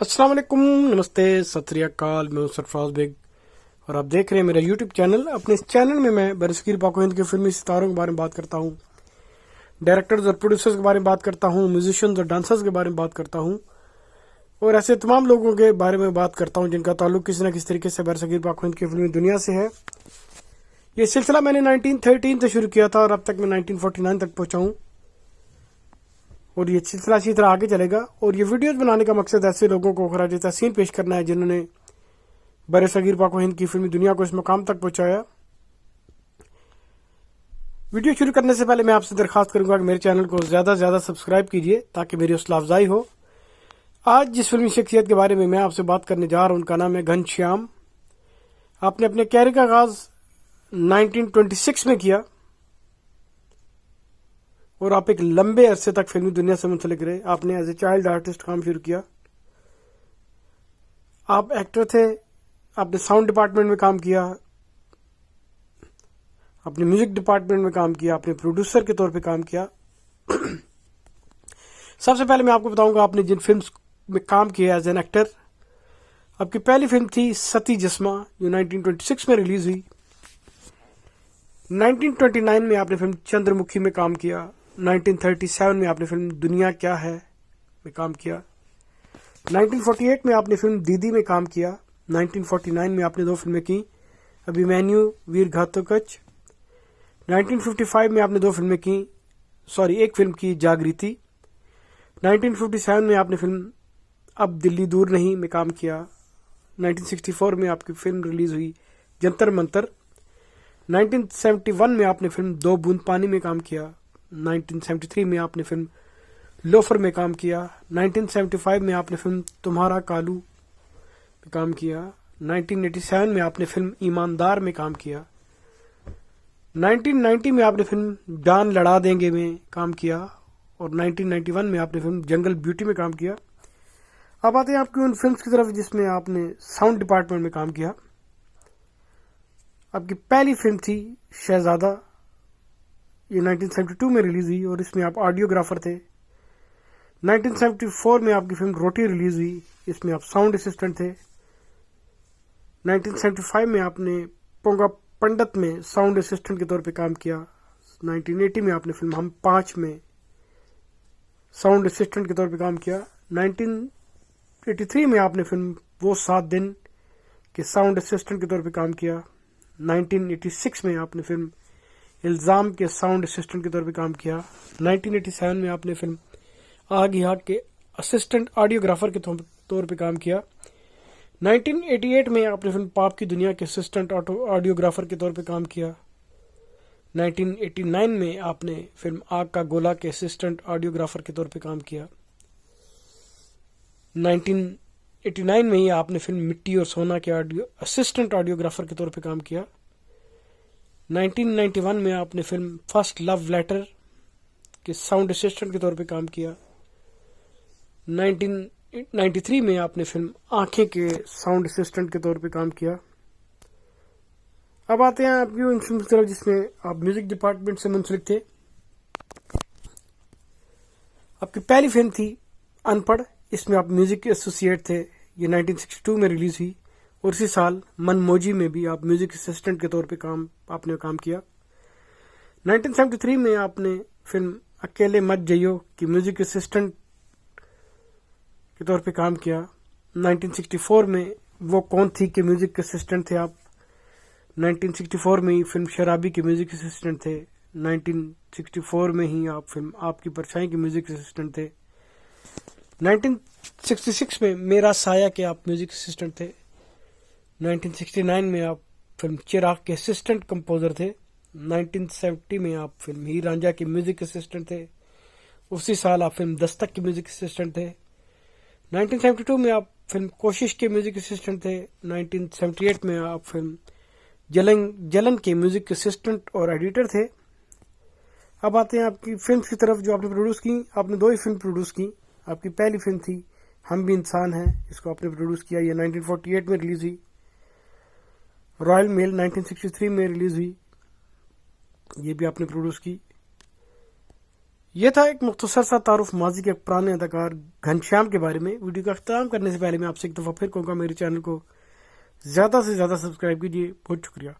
अस्सलाम वालेकुम, नमस्ते, सत श्री अकाल। मैं हूं सरफराज बेग और आप देख रहे हैं मेरा यूट्यूब चैनल। अपने इस चैनल में मैं बरसगीर पाक व हिंद के फिल्मी सितारों के बारे में बात करता हूं, डायरेक्टर्स और प्रोड्यूसर्स के बारे में बात करता हूं, म्यूजिशियंस और डांसर्स के बारे में बात करता हूं और ऐसे तमाम लोगों के बारे में बात करता हूं जिनका ताल्लुक किसी न किसी तरीके से बरसगीर पाक व हिंद की फिल्मी दुनिया से है। ये सिलसिला मैंने 1913 से शुरू किया था और अब तक मैं 1949 तक पहुंचा हूं और ये सिलसिला इसी तरह आगे चलेगा। और ये वीडियोस बनाने का मकसद ऐसे लोगों को खराज तहसीन पेश करना है जिन्होंने बरसगीर पाक व हिंद की फिल्मी दुनिया को इस मकाम तक पहुंचाया। वीडियो शुरू करने से पहले मैं आपसे दरखास्त करूंगा कि मेरे चैनल को ज्यादा से ज्यादा सब्सक्राइब कीजिए ताकि मेरी हौसला अफजाई हो। आज जिस फिल्मी शख्सियत के बारे में मैं आपसे बात करने जा रहा हूं उनका नाम है घनश्याम। आपने अपने कैरियर का आगाज 1926 में किया और आप एक लंबे अरसे तक फिल्मी दुनिया से मुंसलिक रहे। आपने एज ए चाइल्ड आर्टिस्ट काम शुरू किया, आप एक्टर थे, आपने साउंड डिपार्टमेंट में काम किया, आपने म्यूजिक डिपार्टमेंट में काम किया, आपने प्रोड्यूसर के तौर पे काम किया। सबसे पहले मैं आपको बताऊंगा आपने जिन फिल्म्स में काम किया एज एन एक्टर। आपकी पहली फिल्म थी सती जस्मा जो 1926 में रिलीज हुई। 1929 में आपने फिल्म चंद्रमुखी में काम किया। 1937 में आपने फिल्म दुनिया क्या है में काम किया। 1948 में आपने फिल्म दीदी में काम किया। 1949 में आपने 2 फिल्में की, अभिमन्यु वीर घातोकच। 1955 में आपने 2 फिल्में की, एक फिल्म की, जागृति। 1957 में आपने फिल्म अब दिल्ली दूर नहीं में काम किया। 1964 में आपकी फिल्म रिलीज हुई जंतर मंतर। 1971 में आपने फिल्म 2 बूंद पानी में काम किया। 1973 में आपने फिल्म लोफर में काम किया। 1975 में आपने फिल्म तुम्हारा कालू में काम किया। 1987 में आपने फिल्म ईमानदार में काम किया। 1990 में आपने फिल्म डान लड़ा देंगे में काम किया और 1991 में आपने फिल्म जंगल ब्यूटी में काम किया। अब आते हैं आपकी उन फिल्म्स की तरफ जिसमें आपने साउंड डिपार्टमेंट में काम किया। आपकी पहली फिल्म थी शहजादा, ये 1972 में रिलीज हुई और इसमें आप ऑडियोग्राफर थे। 1974 में आपकी फिल्म रोटी रिलीज हुई, इसमें आप साउंड असिस्टेंट थे। 1975 में आपने पोंगा पंडित में साउंड असिस्टेंट के तौर पे काम किया। 1980 में आपने फिल्म हम 5 में साउंड असिस्टेंट के तौर पे काम किया। 1983 में आपने फिल्म वो 7 दिन के साउंड असिस्टेंट के तौर पे काम किया। 1986 में आपने फिल्म इल्जाम के साउंड असिस्टेंट के तौर पे काम किया। 1987 में आपने फिल्म आग ही आग के असिस्टेंट ऑडियोग्राफर के तौर पे काम किया। 1988 में आपने फिल्म पाप की दुनिया के असिस्टेंट ऑडियोग्राफर के तौर पे काम किया। 1989 में आपने फिल्म आग का गोला के असिस्टेंट ऑडियोग्राफर के तौर पे काम किया। 1989 में ही आपने फिल्म मिट्टी और सोना के असिस्टेंट ऑडियोग्राफर के तौर पे काम किया। 1991 में आपने फिल्म फर्स्ट लव लेटर के साउंड असिस्टेंट के तौर पे काम किया। 1993 में आपने फिल्म आंखें के साउंड असिस्टेंट के तौर पे काम किया। अब आते हैं आपकी उन फिल्म की तरफ जिसमें आप म्यूजिक डिपार्टमेंट से मुंसलिक थे। आपकी पहली फिल्म थी अनपढ़, इसमें आप म्यूजिक एसोसिएट थे। ये 1962 में रिलीज हुई और इसी साल मनमोजी में भी आप म्यूजिक असिस्टेंट के तौर पे आपने काम किया। 1973 में आपने फिल्म अकेले मत जइयो की म्यूजिक असिस्टेंट के तौर पे काम किया। 1964 में वो कौन थी के म्यूजिक असिस्टेंट थे आप। 1964 में ही फिल्म शराबी के म्यूजिक असिस्टेंट थे। 1964 में ही आप फिल्म आपकी परछाई के म्यूजिक असिस्टेंट थे। 1966 में मेरा साया के आप म्यूजिक असिस्टेंट थे। 1969 में आप फिल्म चिराग के असिस्टेंट कंपोजर थे। 1970 में आप फिल्म हीर रांझा के म्यूजिक असिस्टेंट थे। उसी साल आप फिल्म दस्तक के म्यूजिक असिस्टेंट थे। 1972 में आप फिल्म कोशिश के म्यूजिक असिस्टेंट थे। 1978 में आप फिल्म जलन के म्यूजिक असिस्टेंट और एडिटर थे। अब आते हैं आपकी फिल्म की तरफ जो आपने प्रोड्यूस की। आपने 2 ही फिल्म प्रोड्यूस की। आपकी पहली फिल्म थी हम भी इंसान हैं, इसको आपने प्रोड्यूस किया। ये 1948 में रिलीज हुई। रॉयल मेल 1963 में रिलीज हुई, ये भी आपने प्रोड्यूस की। یہ تھا ایک مختصر سا تعارف ماضی کے ایک پرانے اداکار گھنشیام کے بارے میں. ویڈیو کا اختتام کرنے سے پہلے میں آپ سے ایک دفعہ پھر کہوں گا میرے چینل کو زیادہ سے زیادہ سبسکرائب کیجیے. بہت شکریہ.